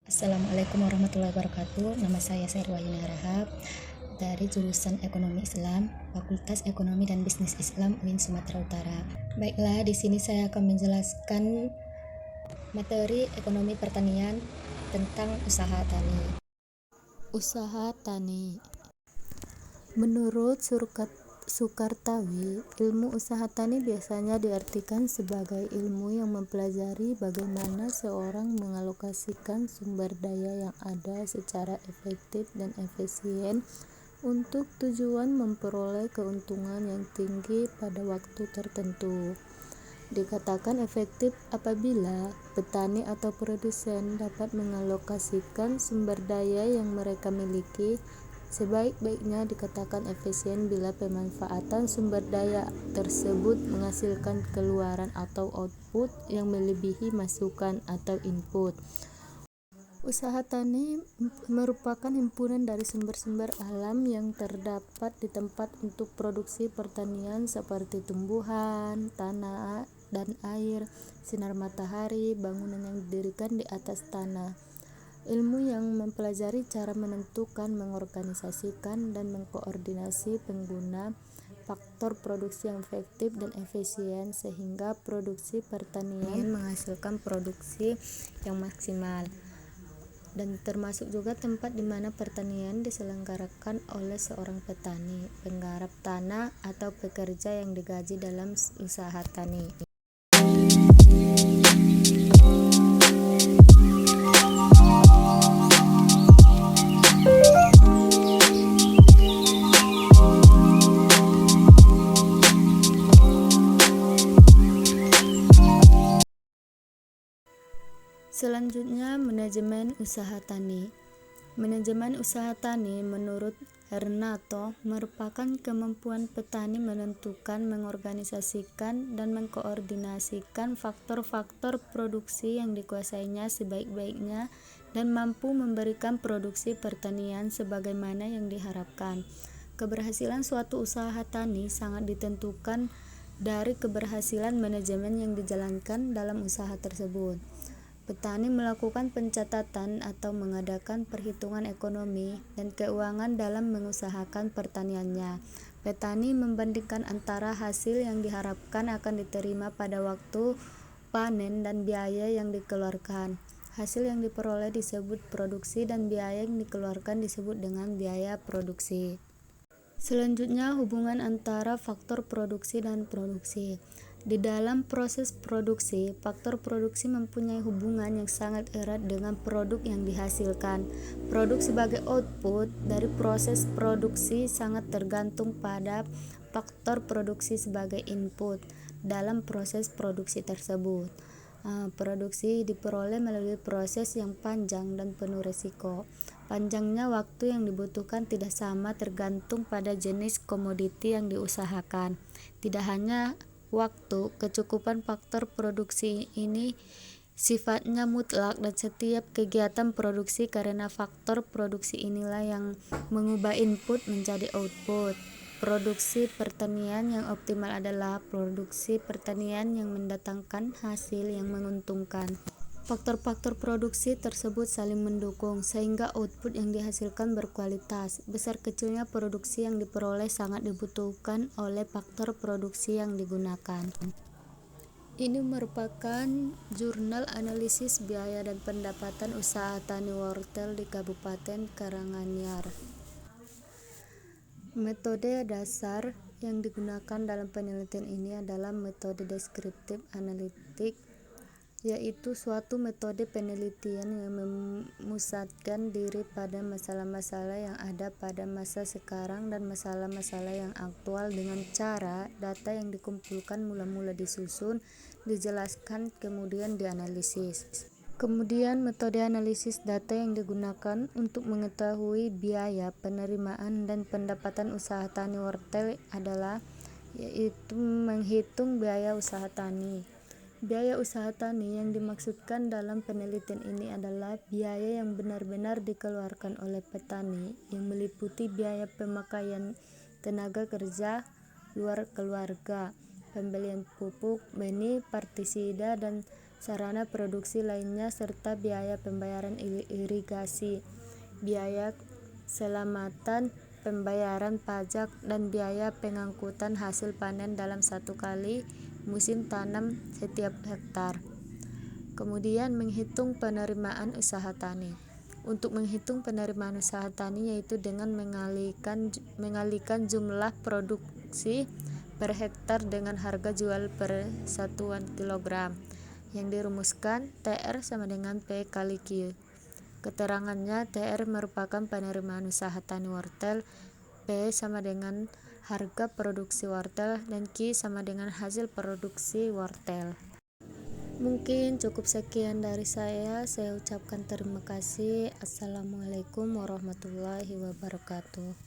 Assalamualaikum warahmatullahi wabarakatuh. Nama saya Serwayuni Harahap dari jurusan Ekonomi Islam, Fakultas Ekonomi dan Bisnis Islam UIN Sumatera Utara. Baiklah, di sini saya akan menjelaskan materi ekonomi pertanian tentang usaha tani. Usaha tani. Menurut Sukartawi, ilmu usaha tani biasanya diartikan sebagai ilmu yang mempelajari bagaimana seorang mengalokasikan sumber daya yang ada secara efektif dan efisien untuk tujuan memperoleh keuntungan yang tinggi pada waktu tertentu. Dikatakan efektif apabila petani atau produsen dapat mengalokasikan sumber daya yang mereka miliki. Sebaik-baiknya dikatakan efisien bila pemanfaatan sumber daya tersebut menghasilkan keluaran atau output yang melebihi masukan atau input. Usaha tani merupakan himpunan dari sumber-sumber alam yang terdapat di tempat untuk produksi pertanian seperti tumbuhan, tanah dan air, sinar matahari, bangunan yang didirikan di atas tanah. Ilmu yang mempelajari cara menentukan, mengorganisasikan, dan mengkoordinasi pengguna faktor produksi yang efektif dan efisien sehingga produksi pertanian menghasilkan produksi yang maksimal, dan termasuk juga tempat di mana pertanian diselenggarakan oleh seorang petani, penggarap tanah, atau pekerja yang digaji dalam usaha tani. Selanjutnya, manajemen usaha tani. Manajemen usaha tani menurut Hernato merupakan kemampuan petani menentukan, mengorganisasikan, dan mengkoordinasikan faktor-faktor produksi yang dikuasainya sebaik-baiknya dan mampu memberikan produksi pertanian sebagaimana yang diharapkan. Keberhasilan suatu usaha tani sangat ditentukan dari keberhasilan manajemen yang dijalankan dalam usaha tersebut. Petani melakukan pencatatan atau mengadakan perhitungan ekonomi dan keuangan dalam mengusahakan pertaniannya. Petani membandingkan antara hasil yang diharapkan akan diterima pada waktu panen dan biaya yang dikeluarkan. Hasil yang diperoleh disebut produksi dan biaya yang dikeluarkan disebut dengan biaya produksi. Selanjutnya, hubungan antara faktor produksi dan produksi. Di dalam proses produksi, faktor produksi mempunyai hubungan yang sangat erat dengan produk yang dihasilkan. Produk sebagai output dari proses produksi sangat tergantung pada faktor produksi sebagai input dalam proses produksi tersebut. Produksi diperoleh melalui proses yang panjang dan penuh risiko. Panjangnya waktu yang dibutuhkan tidak sama tergantung pada jenis komoditi yang diusahakan. Tidak hanya waktu, kecukupan faktor produksi ini sifatnya mutlak dan setiap kegiatan produksi karena faktor produksi inilah yang mengubah input menjadi output. Produksi pertanian yang optimal adalah produksi pertanian yang mendatangkan hasil yang menguntungkan. Faktor-faktor produksi tersebut saling mendukung sehingga output yang dihasilkan berkualitas. Besar kecilnya produksi yang diperoleh sangat dibutuhkan oleh faktor produksi yang digunakan. Ini merupakan jurnal analisis biaya dan pendapatan usaha tani wortel di Kabupaten Karanganyar. Metode dasar yang digunakan dalam penelitian ini adalah metode deskriptif analitik, yaitu suatu metode penelitian yang memusatkan diri pada masalah-masalah yang ada pada masa sekarang dan masalah-masalah yang aktual dengan cara data yang dikumpulkan mula-mula disusun, dijelaskan, kemudian dianalisis. Kemudian metode analisis data yang digunakan untuk mengetahui biaya, penerimaan, dan pendapatan usaha tani wortel adalah yaitu menghitung biaya usaha tani. Biaya usaha tani yang dimaksudkan dalam penelitian ini adalah biaya yang benar-benar dikeluarkan oleh petani yang meliputi biaya pemakaian tenaga kerja luar keluarga, pembelian pupuk, benih, pestisida, dan sarana produksi lainnya, serta biaya pembayaran irigasi, biaya selamatan, pembayaran pajak, dan biaya pengangkutan hasil panen dalam satu kali musim tanam setiap hektar. Kemudian menghitung penerimaan usaha tani. Untuk menghitung penerimaan usaha tani yaitu dengan mengalikan jumlah produksi per hektar dengan harga jual per satuan kilogram, yang dirumuskan TR sama dengan P kali Q. Keterangannya, TR merupakan penerimaan usaha tani wortel, P sama dengan harga produksi wortel, dan Q sama dengan hasil produksi wortel. Mungkin cukup sekian dari saya ucapkan terima kasih. Assalamualaikum warahmatullahi wabarakatuh.